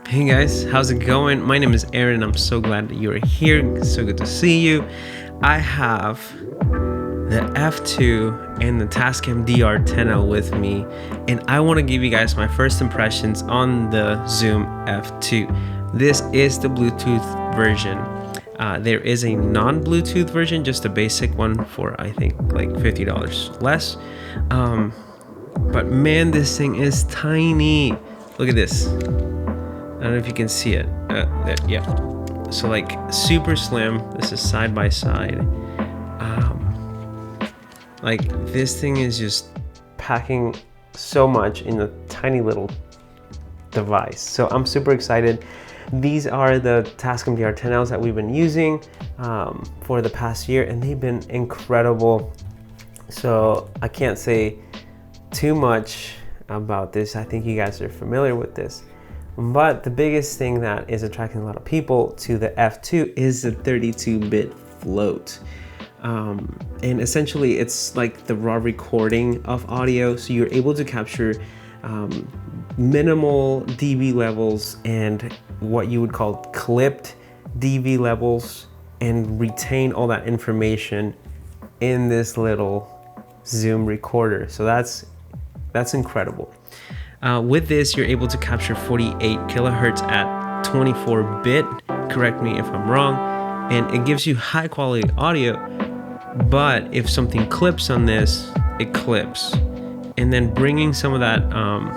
Hey guys, how's it going? My name is Aaron. I'm so glad that you're here. So good to see you. I have the F2 and the Tascam DR-10L with me, and I want to give you guys my first impressions on the Zoom F2. This is the Bluetooth version. There is a non-Bluetooth version, just a basic one for I think like $50 less. But man, this thing is tiny. Look at this. I don't know if you can see it. Yeah. So like super slim. This is side by side. Like this thing is just packing so much in a tiny little device. So I'm super excited. These are the Tascam DR-10Ls that we've been using for the past year, and they've been incredible. So I can't say too much about this. I think you guys are familiar with this. But the biggest thing that is attracting a lot of people to the F2 is the 32-bit float. And essentially it's like the raw recording of audio. So you're able to capture minimal dB levels and what you would call clipped dB levels and retain all that information in this little Zoom recorder. So that's incredible. With this, you're able to capture 48 kilohertz at 24-bit. Correct me if I'm wrong. And it gives you high quality audio, but if something clips on this, it clips. And then bringing some of that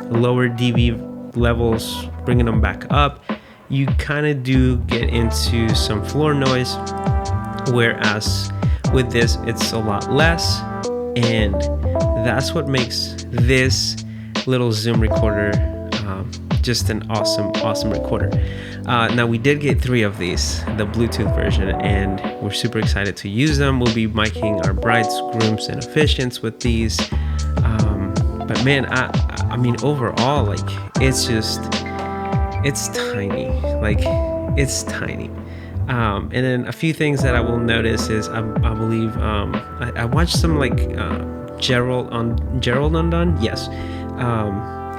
lower dB levels, bringing them back up, you kind of do get into some floor noise, whereas with this, it's a lot less. And that's what makes this little Zoom recorder just an awesome recorder. Now we did get 3 of these, the Bluetooth version, and we're super excited to use them. We'll be miking our brides, grooms, and officiants with these. But man, I mean overall, like it's tiny. Like it's tiny. And then a few things that I will notice is I believe I watched some like Gerald Undone. Yes.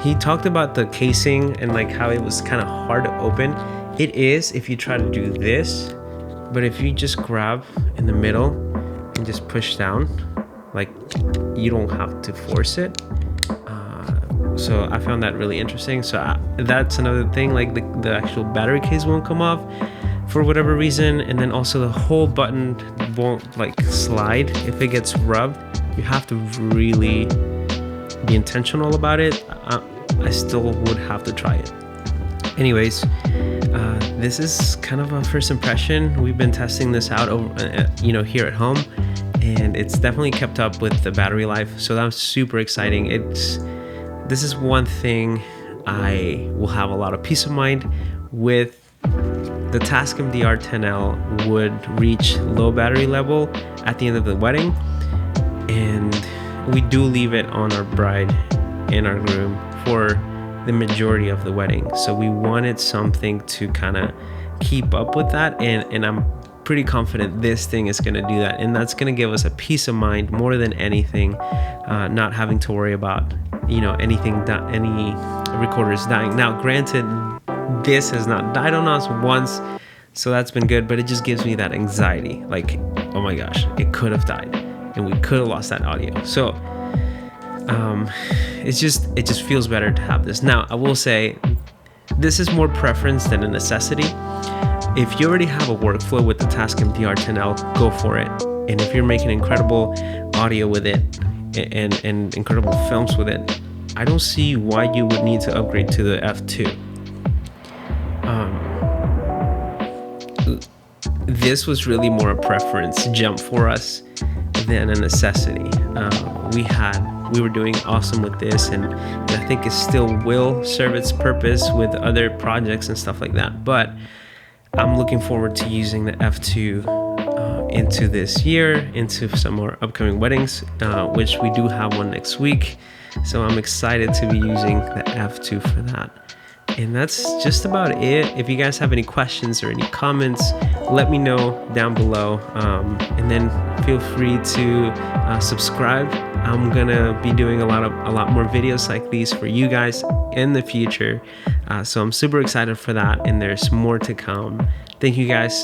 He talked about the casing and like how it was kind of hard to open. It is if you try to do this, but if you just grab in the middle and just push down, like you don't have to force it. So I found that really interesting. So that's another thing, like the actual battery case won't come off for whatever reason. And then also the whole button won't like slide if it gets rubbed. You have to really be intentional about it. I still would have to try it. Anyways, this is kind of a first impression. We've been testing this out over, here at home, and it's definitely kept up with the battery life. So that's super exciting. This is one thing I will have a lot of peace of mind with. The Tascam DR-10L would reach low battery level at the end of the wedding, and we do leave it on our bride and our groom for the majority of the wedding. So we wanted something to kind of keep up with that, and I'm pretty confident this thing is going to do that, and that's going to give us a peace of mind more than anything, not having to worry about any recorders dying. Now granted, this has not died on us once, so that's been good, but it just gives me that anxiety, like, oh my gosh, it could have died and we could have lost that audio. So it just feels better to have this. Now I will say this is more preference than a necessity. If you already have a workflow with the Tascam DR-10L, go for it. And if you're making incredible audio with it and incredible films with it, I don't see why you would need to upgrade to the F2. This was really more a preference jump for us than a necessity. We were doing awesome with this, and I think it still will serve its purpose with other projects and stuff like that. But I'm looking forward to using the F2 into this year, into some more upcoming weddings, which we do have one next week. So I'm excited to be using the F2 for that. And that's just about it. If you guys have any questions or any comments, let me know down below. And then feel free to subscribe I'm gonna be doing a lot more videos like these for you guys in the future. So I'm super excited for that, and there's more to come. Thank you guys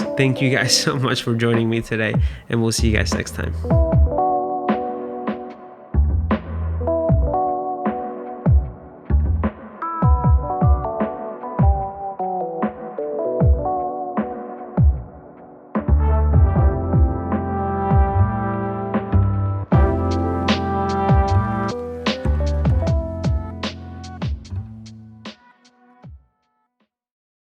so much for joining me today, and we'll see you guys next time.